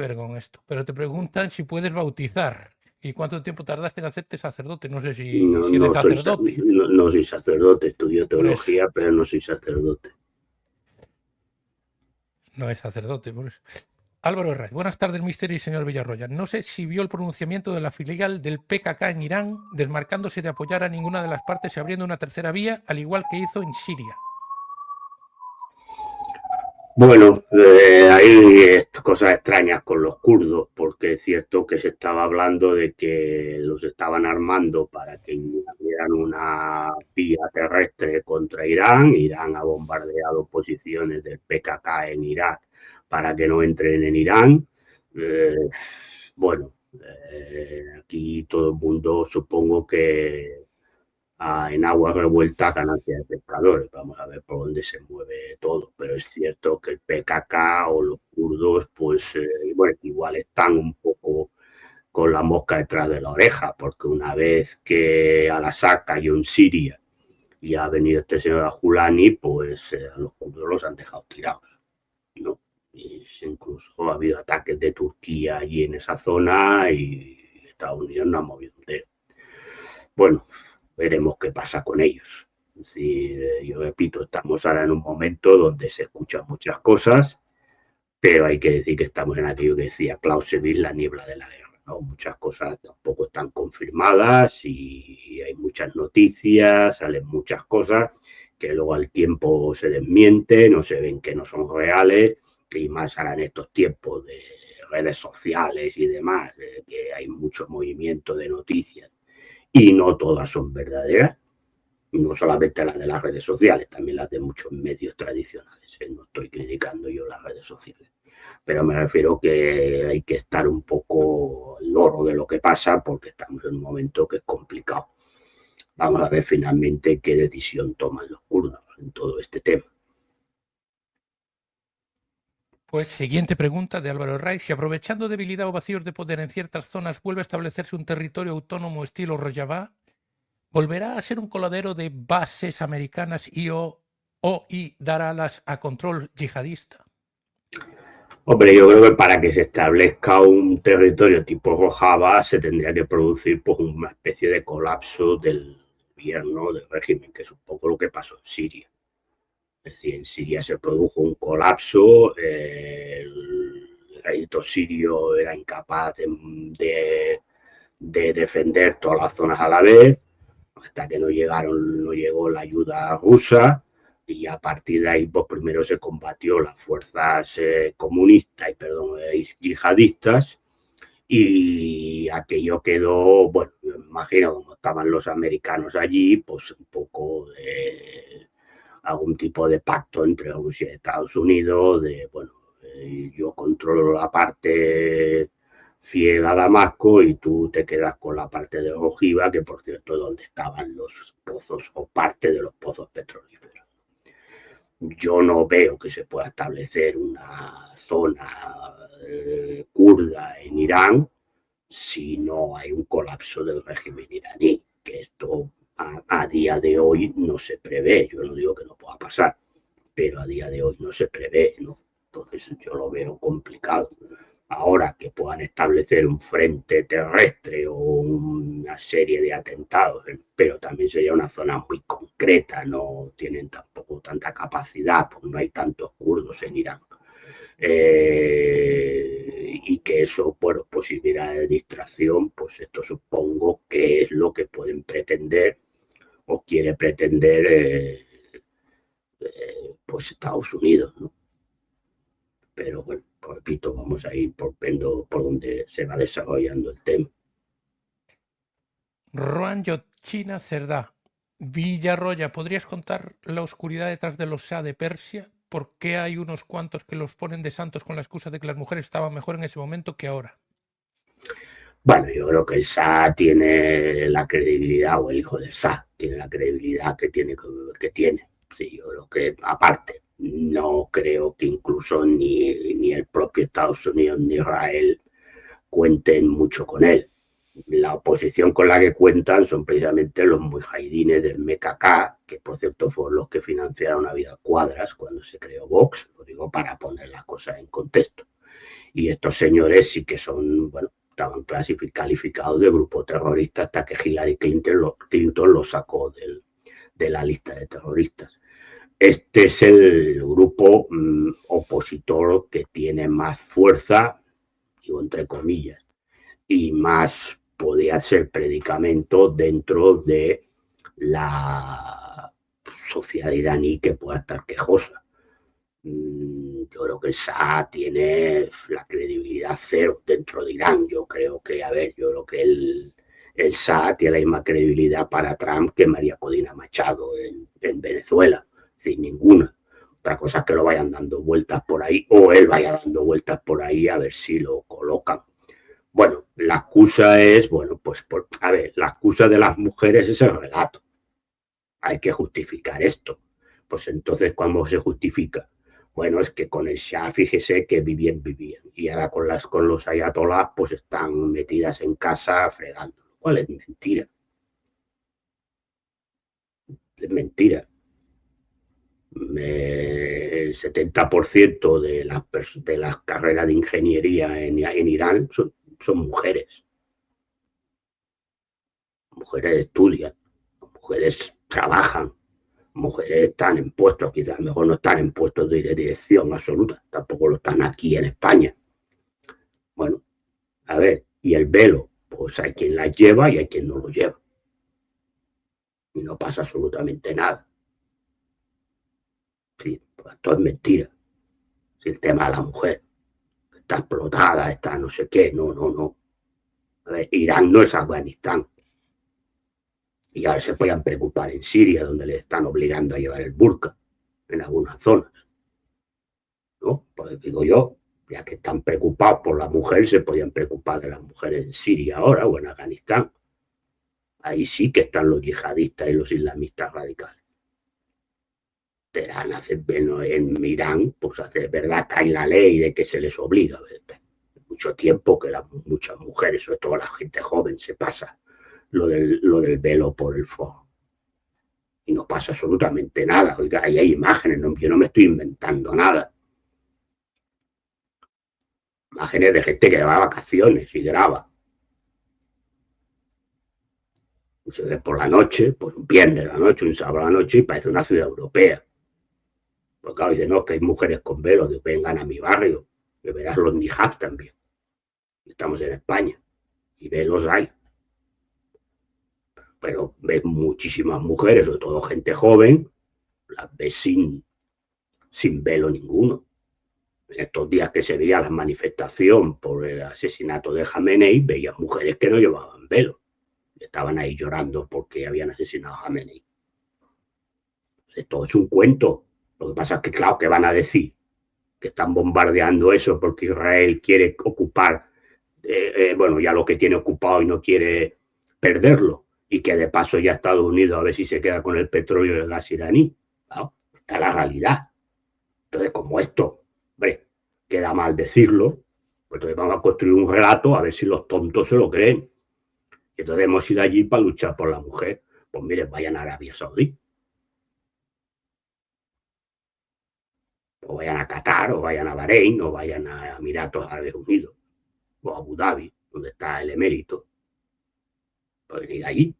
ver con esto, pero te preguntan si puedes bautizar y cuánto tiempo tardaste en hacerte sacerdote. No sé si, No, si eres no soy, sacerdote. no soy sacerdote, estudio Por eso, teología, pero no soy sacerdote. no es sacerdote, por eso. Álvaro Herrera, buenas tardes, mister y señor Villarroya. No sé si vio el pronunciamiento de la filial del PKK en Irán, desmarcándose de apoyar a ninguna de las partes y abriendo una tercera vía, al igual que hizo en Siria. Bueno, hay cosas extrañas con los kurdos, porque es cierto que se estaba hablando de que los estaban armando para que hicieran una vía terrestre contra Irán. Irán ha bombardeado posiciones del PKK en Irak para que no entren en Irán. Eh, bueno, aquí todo el mundo supongo que en aguas revueltas ganancia de pescadores. Vamos a ver por dónde se mueve todo. Pero es cierto que el PKK o los kurdos, pues, bueno, igual están un poco con la mosca detrás de la oreja, porque una vez que Al-Assad cayó en Siria y ha venido este señor Ajulani, pues a los kurdos los han dejado tirados, ¿no? Y incluso ha habido ataques de Turquía allí en esa zona y Estados Unidos no ha movido un dedo. Bueno, veremos qué pasa con ellos. Sí, yo repito, estamos ahora en un momento donde se escuchan muchas cosas, pero hay que decir que estamos en aquello que decía Clausewitz, la niebla de la guerra, ¿no? Muchas cosas tampoco están confirmadas y hay muchas noticias, salen muchas cosas que luego al tiempo se desmienten o se ven que no son reales, y más ahora en estos tiempos de redes sociales y demás, que hay mucho movimiento de noticias y no todas son verdaderas, no solamente las de las redes sociales, también las de muchos medios tradicionales. No estoy criticando yo las redes sociales, pero me refiero que hay que estar un poco al loro de lo que pasa porque estamos en un momento que es complicado. Vamos a ver finalmente qué decisión toman los kurdos en todo este tema. Pues siguiente pregunta de Álvaro Herrera. Si aprovechando debilidad o vacíos de poder en ciertas zonas vuelve a establecerse un territorio autónomo estilo Rojava, ¿volverá a ser un coladero de bases americanas y dar alas a control yihadista? Hombre, yo creo que para que se establezca un territorio tipo Rojava se tendría que producir pues, una especie de colapso del gobierno, del régimen, que es un poco lo que pasó en Siria. Es decir, en Siria se produjo un colapso, el ejército sirio era incapaz de defender todas las zonas a la vez, hasta que no llegó la ayuda rusa, y a partir de ahí pues primero se combatió las fuerzas comunistas y perdón, yihadistas, y aquello quedó, bueno, me imagino como estaban los americanos allí, pues un poco de algún tipo de pacto entre Rusia y Estados Unidos, de, bueno, yo controlo la parte fiel a Damasco y tú te quedas con la parte de Ojiva, que por cierto es donde estaban los pozos o parte de los pozos petrolíferos. Yo no veo que se pueda establecer una zona kurda en Irán si no hay un colapso del régimen iraní, que esto a día de hoy no se prevé. Yo no digo que no pueda pasar, pero a día de hoy no se prevé, ¿no? Entonces yo lo veo complicado. Ahora que puedan establecer un frente terrestre o una serie de atentados, pero también sería una zona muy concreta, no tienen tampoco tanta capacidad, porque no hay tantos kurdos en Irán. Y que eso, bueno, posibilidad de distracción, pues esto supongo que es lo que pueden pretender o quiere pretender pues Estados Unidos, ¿no? Pero bueno, repito, vamos a ir por donde se va desarrollando el tema. Roan China Cerdá. Villarroya, ¿podrías contar la oscuridad detrás de los Shah de Persia? ¿Por qué hay unos cuantos que los ponen de santos con la excusa de que las mujeres estaban mejor en ese momento que ahora? Bueno, yo creo que el SA tiene la credibilidad, o el hijo del SA tiene la credibilidad que tiene. Sí, yo creo que aparte, no creo que incluso ni el propio Estados Unidos ni Israel cuenten mucho con él. La oposición con la que cuentan son precisamente los mujahidines del MKK, que por cierto fueron los que financiaron a Vidal Cuadras cuando se creó Vox, lo digo para poner las cosas en contexto. Y estos señores sí que son, bueno, estaban calificados de grupo terrorista hasta que Hillary Clinton los sacó de la lista de terroristas. Este es el grupo opositor que tiene más fuerza, digo entre comillas, y más podía ser predicamento dentro de la sociedad iraní que pueda estar quejosa. Yo creo que el Shah tiene la credibilidad cero dentro de Irán. Yo creo que, a ver, yo creo que el Shah tiene la misma credibilidad para Trump que María Codina Machado en Venezuela, sin ninguna. Otra cosa es que lo vayan dando vueltas por ahí o él vaya dando vueltas por ahí a ver si lo colocan. Bueno, la excusa es, bueno, pues, a ver, la excusa de las mujeres es el relato. Hay que justificar esto. Pues entonces, ¿cómo se justifica? Bueno, es que con el Shah, fíjese que vivían. Y ahora con los ayatolás, pues están metidas en casa fregando. ¿Cuál es mentira? Es mentira. El 70% de las carreras de ingeniería en Irán son mujeres. Mujeres estudian, mujeres trabajan, mujeres están en puestos, quizás mejor no están en puestos de dirección absoluta, tampoco lo están aquí en España. Bueno, a ver, y el velo, pues hay quien las lleva y hay quien no lo lleva. Y no pasa absolutamente nada. Sí, pues esto es mentira. Si el tema de la mujer está explotada, está no sé qué, no. A ver, Irán no es Afganistán. Y ahora se puedan preocupar en Siria, donde le están obligando a llevar el burka en algunas zonas. ¿No? Pues digo yo, ya que están preocupados por la mujer, se podían preocupar de las mujeres en Siria ahora o en Afganistán. Ahí sí que están los yihadistas y los islamistas radicales. Teherán hace, en Irán, pues hace verdad que hay la ley de que se les obliga. Mucho tiempo que muchas mujeres, sobre todo la gente joven, se pasa lo del velo por el fuego. Y no pasa absolutamente nada. Oiga, ahí hay imágenes, yo no me estoy inventando nada. Imágenes de gente que va a vacaciones y graba. Se ve por la noche, pues un viernes la noche, un sábado la noche, y parece una ciudad europea. Porque claro, dicen, no, que hay mujeres con velo, que vengan a mi barrio, que verás los niqab también. Estamos en España, y velos hay. Pero ves muchísimas mujeres, sobre todo gente joven, las ves sin velo ninguno. En estos días que se veía la manifestación por el asesinato de Jamenei, veías mujeres que no llevaban velo. Estaban ahí llorando porque habían asesinado a Jamenei. Esto es un cuento. Lo que pasa es que, claro, ¿qué van a decir? Que están bombardeando eso porque Israel quiere ocupar, bueno, ya lo que tiene ocupado y no quiere perderlo. Y que de paso ya Estados Unidos a ver si se queda con el petróleo y el gas iraní. ¿No? Está la realidad. Entonces, como esto, hombre, queda mal decirlo, pues entonces vamos a construir un relato a ver si los tontos se lo creen. Y entonces hemos ido allí para luchar por la mujer. Pues miren, vayan a Arabia Saudí. O vayan a Qatar, o vayan a Bahrein, o vayan a Emiratos Árabes Unidos, o a Abu Dhabi, donde está el emérito. Pueden ir allí.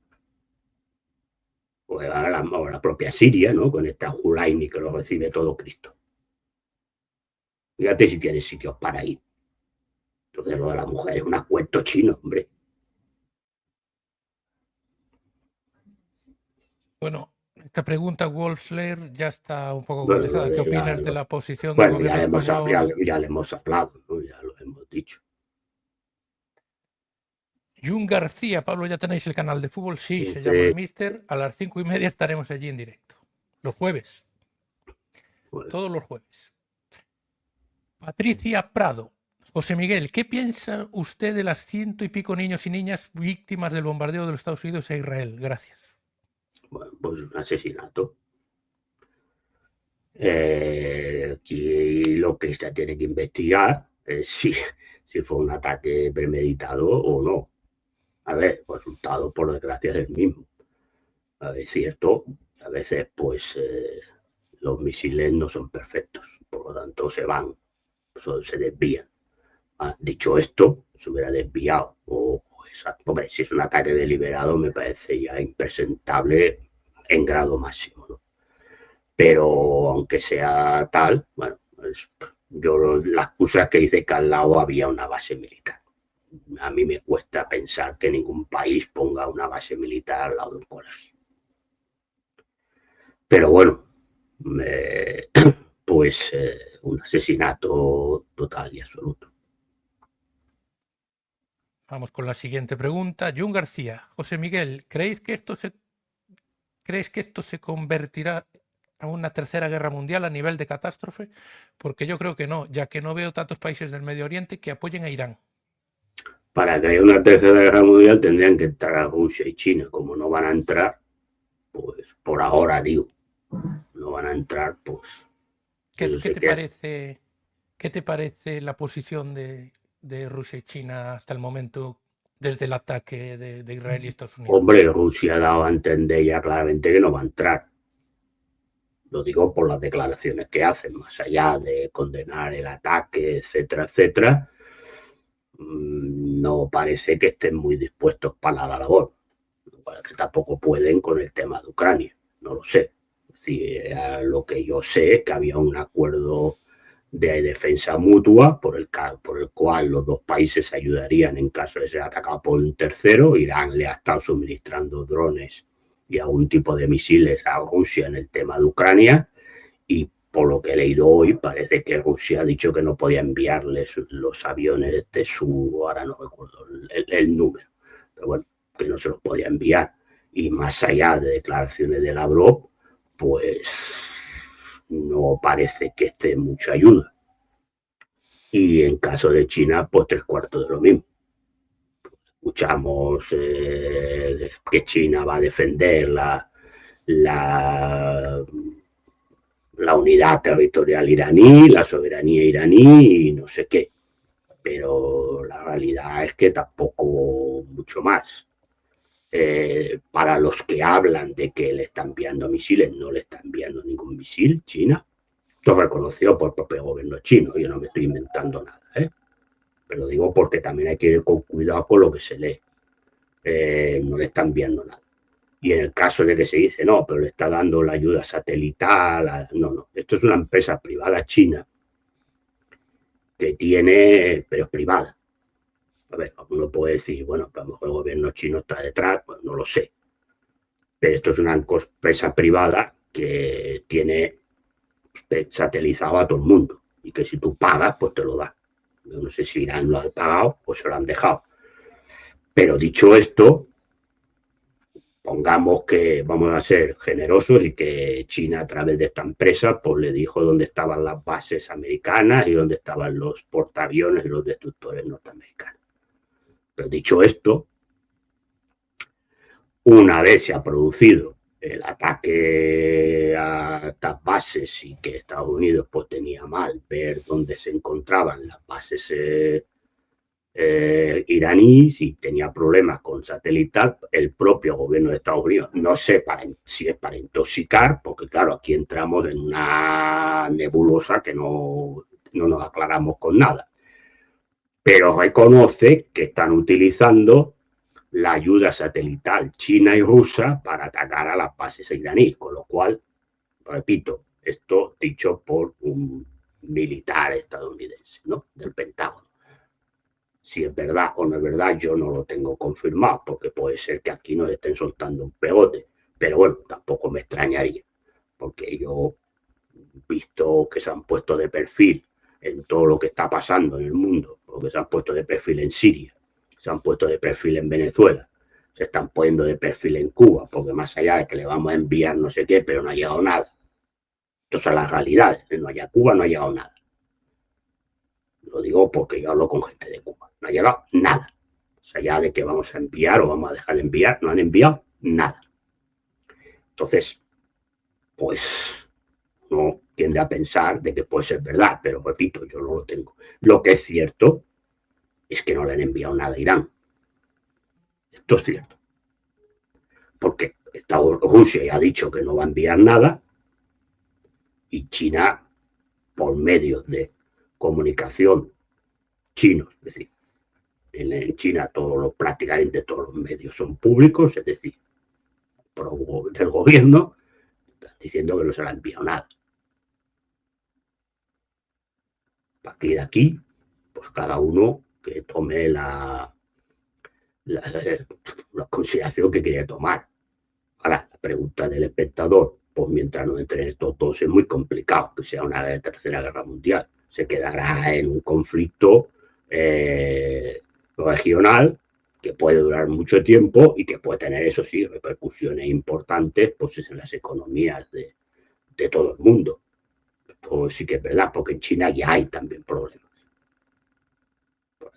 O a la propia Siria, ¿no? Con esta Julaini que lo recibe todo Cristo. Fíjate si tienes sitios para ir. Entonces lo de la mujer es un cuento chino, hombre. Bueno, esta pregunta, Wolfslayer, ya está un poco Bueno, contestada. ¿Qué opinas de la posición del bueno, gobierno español? ya le hemos hablado, ¿no? Ya lo hemos dicho. Jun García, Pablo, ¿ya tenéis el canal de fútbol? Sí, se llama El Mister. A las 5:30 estaremos allí en directo. Los jueves. Bueno. Todos los jueves. Patricia Prado. José Miguel, ¿qué piensa usted de las 100 y pico niños y niñas víctimas del bombardeo de los Estados Unidos a Israel? Gracias. Bueno, pues un asesinato. Aquí lo que se tiene que investigar es si fue un ataque premeditado o no. A ver, resultado por desgracia es el mismo. A ver, es cierto, a veces pues los misiles no son perfectos, por lo tanto se van, se desvían. Dicho esto, se hubiera desviado. Hombre, si es un ataque deliberado, me parece ya impresentable en grado máximo, ¿no? Pero aunque sea tal, bueno, la excusa que dice que al lado había una base militar. A mí me cuesta pensar que ningún país ponga una base militar al lado de un colegio. Pero bueno, pues un asesinato total y absoluto. Vamos con la siguiente pregunta. Jun García. José Miguel, ¿creéis que esto se convertirá a una tercera guerra mundial a nivel de catástrofe? Porque yo creo que no, ya que no veo tantos países del Medio Oriente que apoyen a Irán. Para que haya una tercera guerra mundial tendrían que entrar Rusia y China. Como no van a entrar, pues por ahora digo, no van a entrar, pues ¿Qué eso se te queda. parece la posición de Rusia y China hasta el momento desde el ataque de Israel y Estados Unidos? Hombre, Rusia ha dado a entender ya claramente que no va a entrar. Lo digo por las declaraciones que hacen, más allá de condenar el ataque, etcétera, etcétera. No parece que estén muy dispuestos para la labor. Que tampoco pueden con el tema de Ucrania, no lo sé. Es decir, lo que yo sé es que había un acuerdo de defensa mutua por el cual los dos países ayudarían en caso de ser atacado por un tercero. Irán le ha estado suministrando drones y algún tipo de misiles a Rusia en el tema de Ucrania, y por lo que he leído hoy parece que Rusia ha dicho que no podía enviarles los aviones de ahora no recuerdo el número, pero bueno, que no se los podía enviar. Y más allá de declaraciones de Lavrov, pues no parece que esté mucha ayuda. Y en caso de China, pues 3/4 de lo mismo. Escuchamos que China va a defender la, la unidad territorial iraní, la soberanía iraní y no sé qué. Pero la realidad es que tampoco mucho más. Para los que hablan de que le están enviando misiles, no le está enviando ningún misil China. Esto es reconocido por el propio gobierno chino, yo no me estoy inventando nada, pero digo porque también hay que ir con cuidado con lo que se lee. No le están enviando nada. Y en el caso de que se dice, no, pero le está dando la ayuda satelital, no, esto es una empresa privada china que tiene, pero es privada. A ver, uno puede decir, bueno, a lo mejor el gobierno chino está detrás, pues no lo sé. Pero esto es una empresa privada que tiene satelizado a todo el mundo y que si tú pagas, pues te lo da. Yo no sé si Irán lo ha pagado o se lo han dejado. Pero dicho esto, pongamos que vamos a ser generosos y que China a través de esta empresa pues le dijo dónde estaban las bases americanas y dónde estaban los portaaviones y los destructores norteamericanos. Pero dicho esto, una vez se ha producido el ataque a estas bases y que Estados Unidos pues tenía mal ver dónde se encontraban las bases iraníes y tenía problemas con satelital, el propio gobierno de Estados Unidos, no sé si es para intoxicar, porque claro, aquí entramos en una nebulosa que no nos aclaramos con nada, pero reconoce que están utilizando la ayuda satelital china y rusa para atacar a las bases iraníes, con lo cual, repito, esto dicho por un militar estadounidense, ¿no? Del Pentágono. Si es verdad o no es verdad, yo no lo tengo confirmado, porque puede ser que aquí nos estén soltando un pegote, pero bueno, tampoco me extrañaría, porque yo visto que se han puesto de perfil en todo lo que está pasando en el mundo, porque se han puesto de perfil en Siria, se han puesto de perfil en Venezuela, se están poniendo de perfil en Cuba, porque más allá de que le vamos a enviar no sé qué, pero no ha llegado nada. Estas son las realidades, no haya Cuba, no ha llegado nada. Lo digo porque yo hablo con gente de Cuba, no ha llegado nada. Más allá de que vamos a enviar o vamos a dejar de enviar, no han enviado nada. Entonces, pues no tiende a pensar de que puede ser verdad, pero repito, yo no lo tengo. Lo que es cierto es que no le han enviado nada a Irán. Esto es cierto. Porque Rusia ya ha dicho que no va a enviar nada y China, por medio de comunicación chinos. Es decir, en China prácticamente todos los medios son públicos, es decir, del gobierno, están diciendo que no se le ha enviado nada. A partir de aquí, pues cada uno que tome la consideración que quiere tomar. Ahora, la pregunta del espectador, pues mientras no entren estos dos, es muy complicado que sea una tercera guerra mundial. Se quedará en un conflicto regional que puede durar mucho tiempo y que puede tener, eso sí, repercusiones importantes pues, en las economías de todo el mundo. Pues sí que es verdad, porque en China ya hay también problemas.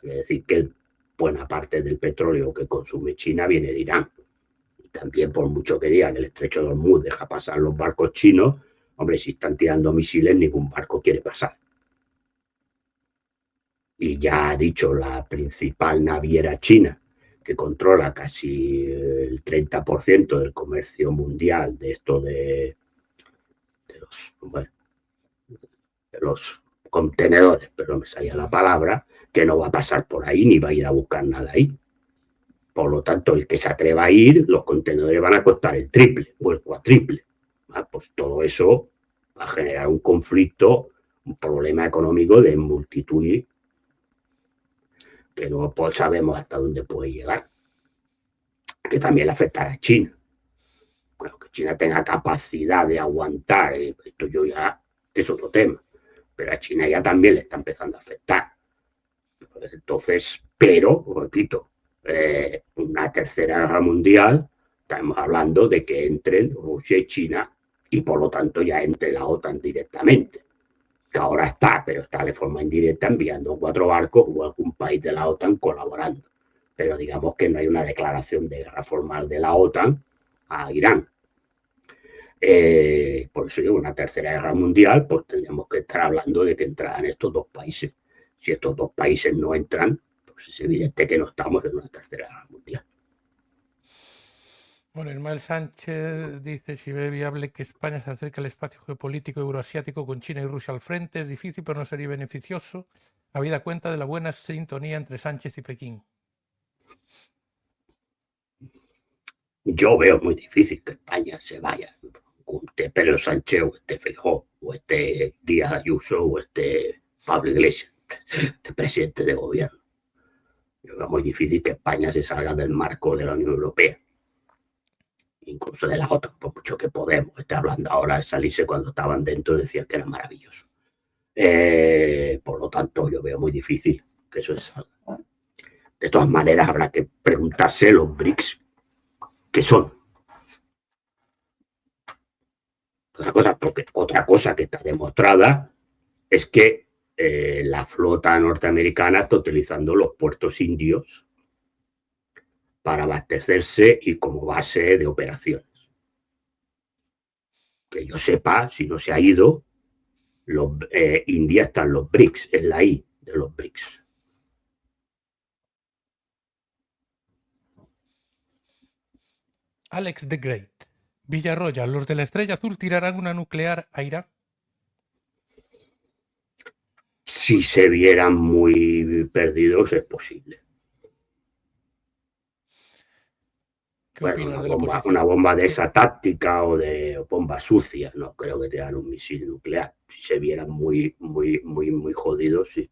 Es decir, que buena parte del petróleo que consume China viene de Irán. Y también, por mucho que digan, el estrecho de Hormuz deja pasar los barcos chinos, hombre, si están tirando misiles, ningún barco quiere pasar. Y ya ha dicho la principal naviera china, que controla casi el 30% del comercio mundial de esto de los contenedores, pero no me salía la palabra, que no va a pasar por ahí ni va a ir a buscar nada ahí. Por lo tanto, el que se atreva a ir, los contenedores van a costar el triple o el cuatriple. Pues todo eso va a generar un conflicto, un problema económico de multitud que no sabemos hasta dónde puede llegar, que también le afectará a China. Bueno, que China tenga capacidad de aguantar, esto yo ya es otro tema, pero a China ya también le está empezando a afectar. Entonces, pero, repito, una tercera guerra mundial, estamos hablando de que entren Rusia y China y por lo tanto ya entre la OTAN directamente, que ahora está, pero está de forma indirecta enviando 4 barcos o algún país de la OTAN colaborando. Pero digamos que no hay una declaración de guerra formal de la OTAN a Irán. Por eso digo, una tercera guerra mundial, pues tendríamos que estar hablando de que entraran estos dos países. Si estos dos países no entran, pues es evidente que no estamos en una tercera guerra mundial. Bueno, Ismael Sánchez dice si ve viable que España se acerque al espacio geopolítico euroasiático con China y Rusia al frente. Es difícil, pero no sería beneficioso, habida cuenta de la buena sintonía entre Sánchez y Pekín. Yo veo muy difícil que España se vaya con este Pedro Sánchez o este Feijóo o este Díaz Ayuso o este Pablo Iglesias, este presidente de gobierno. Yo veo muy difícil que España se salga del marco de la Unión Europea, incluso de la OTAN, por mucho que Podemos esté hablando ahora de salirse cuando estaban dentro, decían que era maravilloso. Por lo tanto, yo veo muy difícil que eso se salga. De todas maneras, habrá que preguntarse los BRICS qué son. Otra cosa que está demostrada es que la flota norteamericana está utilizando los puertos indios para abastecerse y como base de operaciones. Que yo sepa, si no se ha ido, India está en los BRICS, es la I de los BRICS. Alex the Great. Villarroya, ¿los de la Estrella Azul tirarán una nuclear a Irán? Si se vieran muy perdidos, es posible. ¿Qué opinas de la posición? Una bomba de esa táctica o de bomba sucia, no creo que tengan un misil nuclear. Si se vieran muy jodidos, sí.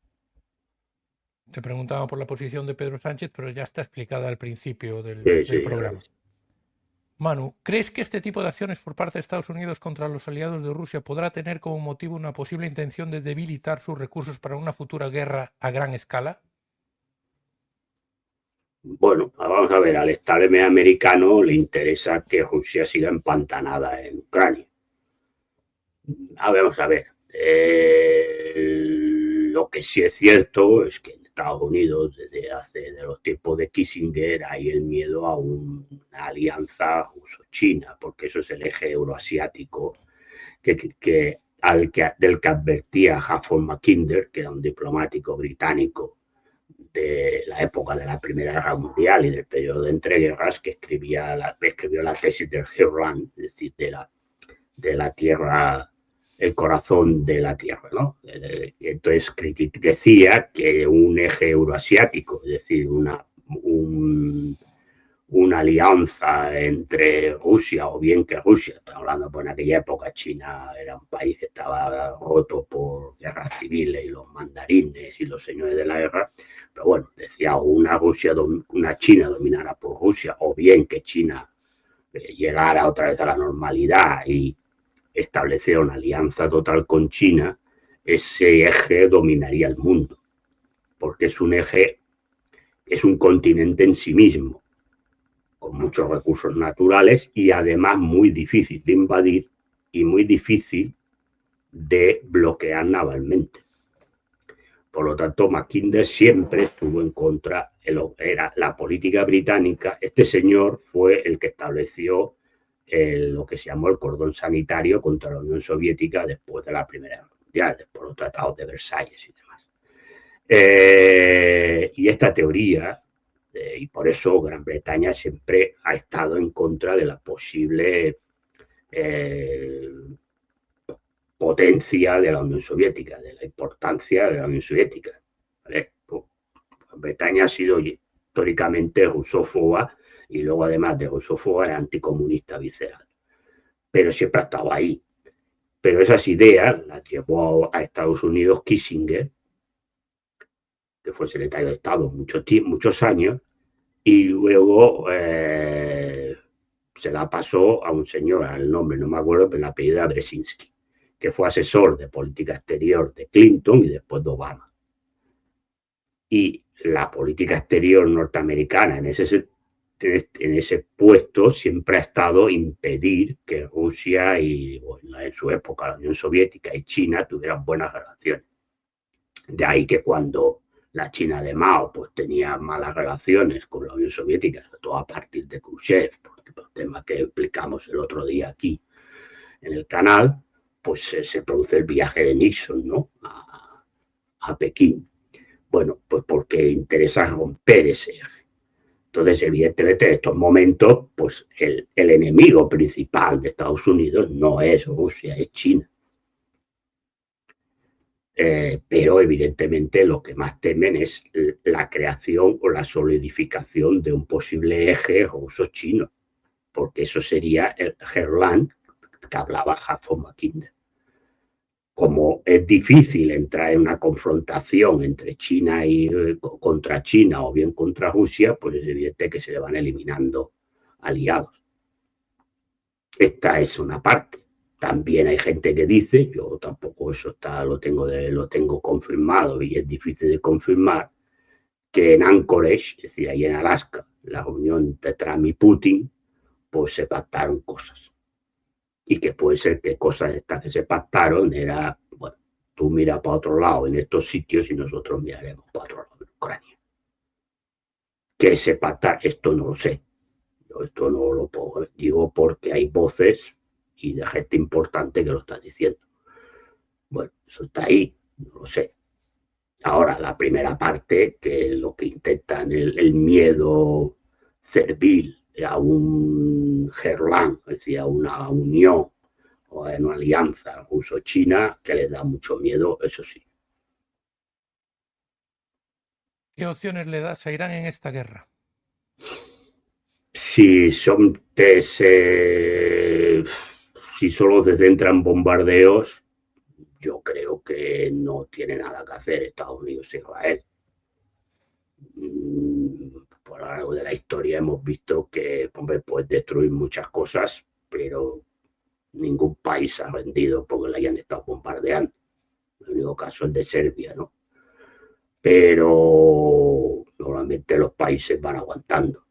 Te preguntaba por la posición de Pedro Sánchez, pero ya está explicada al principio del programa. Manu, ¿crees que este tipo de acciones por parte de Estados Unidos contra los aliados de Rusia podrá tener como motivo una posible intención de debilitar sus recursos para una futura guerra a gran escala? Bueno, vamos a ver, al establishment americano le interesa que Rusia siga empantanada en Ucrania. Vamos a ver, lo que sí es cierto es que en Estados Unidos, de los tiempos de Kissinger, hay el miedo a una alianza ruso-china, porque eso es el eje euroasiático del que advertía Halford Mackinder, que era un diplomático británico de la época de la Primera Guerra Mundial y del periodo de entreguerras, que escribió la tesis del Heartland, es decir, de la tierra el corazón de la Tierra, ¿no? Entonces decía que un eje euroasiático, es decir, una alianza entre Rusia, o bien que Rusia, estamos hablando por en aquella época China era un país que estaba roto por guerras civiles y los mandarines y los señores de la guerra, pero bueno, decía una China dominada por Rusia, o bien que China llegara otra vez a la normalidad y estableciera una alianza total con China, ese eje dominaría el mundo, porque es un eje, es un continente en sí mismo, con muchos recursos naturales y además muy difícil de invadir y muy difícil de bloquear navalmente. Por lo tanto, Mackinder siempre estuvo en contra, era la política británica. Este señor fue el que estableció lo que se llamó el cordón sanitario contra la Unión Soviética después de la Primera Guerra Mundial, después de los tratados de Versalles y demás. Y esta teoría, y por eso Gran Bretaña siempre ha estado en contra de la posible potencia de la Unión Soviética, de la importancia de la Unión Soviética. ¿Vale? Gran Bretaña ha sido históricamente rusófoba y luego además de rusófoba es anticomunista visceral. Pero siempre ha estado ahí. Pero esas ideas las llevó a Estados Unidos Kissinger, que fue secretario de Estado muchos años, y luego se la pasó a un señor, al nombre no me acuerdo, pero el apellido era Brzezinski, que fue asesor de política exterior de Clinton y después de Obama. Y la política exterior norteamericana en ese puesto siempre ha estado impedir que Rusia y, bueno, en su época la Unión Soviética y China tuvieran buenas relaciones. De ahí que cuando la China de Mao pues tenía malas relaciones con la Unión Soviética, sobre todo a partir de Khrushchev, por el tema que explicamos el otro día aquí en el canal, pues se produce el viaje de Nixon, ¿no? a Pekín. Bueno, pues porque interesa romper ese eje. Entonces, evidentemente, en estos momentos, pues el enemigo principal de Estados Unidos no es Rusia, es China. Pero evidentemente lo que más temen es la creación o la solidificación de un posible eje ruso-chino, porque eso sería el Herland que hablaba Hufford Mackinder. Como es difícil entrar en una confrontación entre China y contra China o bien contra Rusia, pues es evidente que se le van eliminando aliados. Esta es una parte. También hay gente que dice, yo tampoco eso lo tengo confirmado y es difícil de confirmar, que en Anchorage, es decir, ahí en Alaska, la reunión entre Trump y Putin, pues se pactaron cosas. Y que puede ser que cosas estas que se pactaron era, bueno, tú miras para otro lado en estos sitios y nosotros miraremos para otro lado en Ucrania. Que se pacta, esto no lo sé. Yo esto no lo digo porque hay voces y de gente importante que lo está diciendo. Bueno, eso está ahí, no lo sé. Ahora, la primera parte, que es lo que intentan, el miedo servil a un Herland, es decir, a una unión o a una alianza ruso-china, que les da mucho miedo, eso sí. ¿Qué opciones le das a Irán en esta guerra? Si solo se centran bombardeos, yo creo que no tiene nada que hacer Estados Unidos e Israel. Por lo largo de la historia hemos visto que, hombre, puede destruir muchas cosas, pero ningún país ha rendido porque le hayan estado bombardeando. El único caso es el de Serbia, ¿no? Pero normalmente los países van aguantando.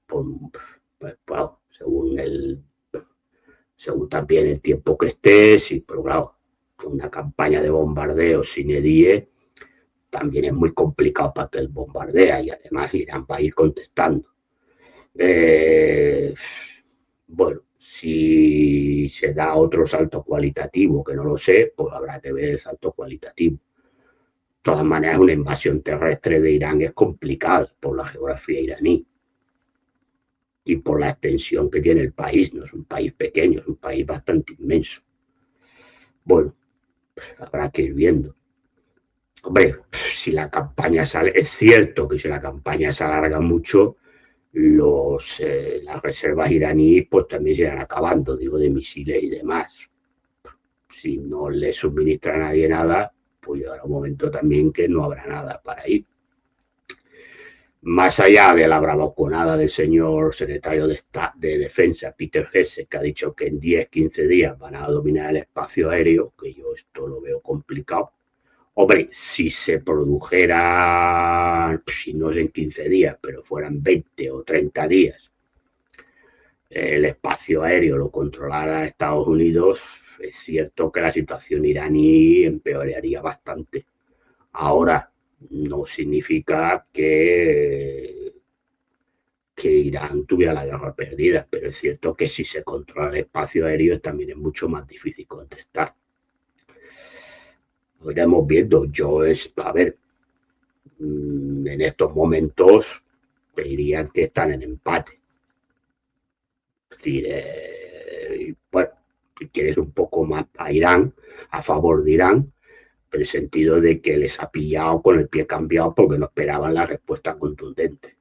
Bueno, según también el tiempo que estés, y, pero claro, una campaña de bombardeo sin edie también es muy complicado para que él bombardea y además Irán va a ir contestando. Bueno, si se da otro salto cualitativo, que no lo sé, pues habrá que ver el salto cualitativo. De todas maneras, una invasión terrestre de Irán es complicada por la geografía iraní y por la extensión que tiene el país. No es un país pequeño, es un país bastante inmenso. Bueno, habrá que ir viendo. Hombre, si la campaña sale, es cierto que si la campaña se alarga mucho, las reservas iraníes pues también se irán acabando, digo, de misiles y demás. Si no le suministra a nadie nada, pues llegará un momento también que no habrá nada para ir. Más allá de la bravuconada del señor secretario de Defensa, Peter Hesse, que ha dicho que en 10, 15 días van a dominar el espacio aéreo, que yo esto lo veo complicado. Hombre, si se produjera, si no es en 15 días, pero fueran 20 o 30 días, el espacio aéreo lo controlara Estados Unidos, es cierto que la situación iraní empeoraría bastante. Ahora, no significa que Irán tuviera la guerra perdida, pero es cierto que si se controla el espacio aéreo también es mucho más difícil contestar. Lo iremos viendo. A ver, en estos momentos te dirían que están en empate. Es decir, bueno, si quieres un poco más a Irán, a favor de Irán, en el sentido de que les ha pillado con el pie cambiado porque no esperaban la respuesta contundente.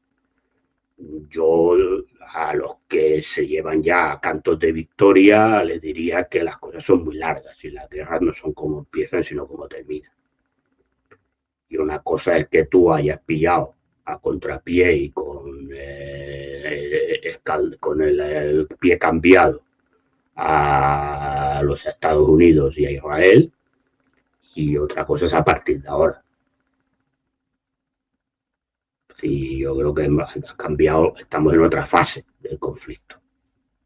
Yo a los que se llevan ya cantos de victoria les diría que las cosas son muy largas y las guerras no son como empiezan, sino como terminan. Y una cosa es que tú hayas pillado a contrapié y con el pie cambiado a los Estados Unidos y a Israel, y otra cosa es a partir de ahora. Sí, yo creo que ha cambiado, estamos en otra fase del conflicto.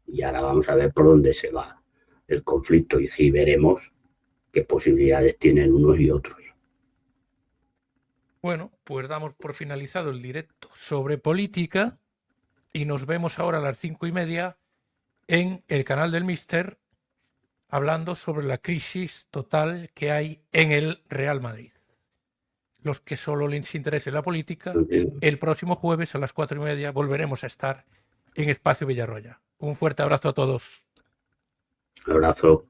Y ahora vamos a ver por dónde se va el conflicto y ahí veremos qué posibilidades tienen unos y otros. Bueno, pues damos por finalizado el directo sobre política y nos vemos ahora a las 5:30 en el canal del Mister hablando sobre la crisis total que hay en el Real Madrid. Los que solo les interese la política, el próximo jueves a las 4:30 volveremos a estar en Espacio Villarroya. Un fuerte abrazo a todos. Un abrazo.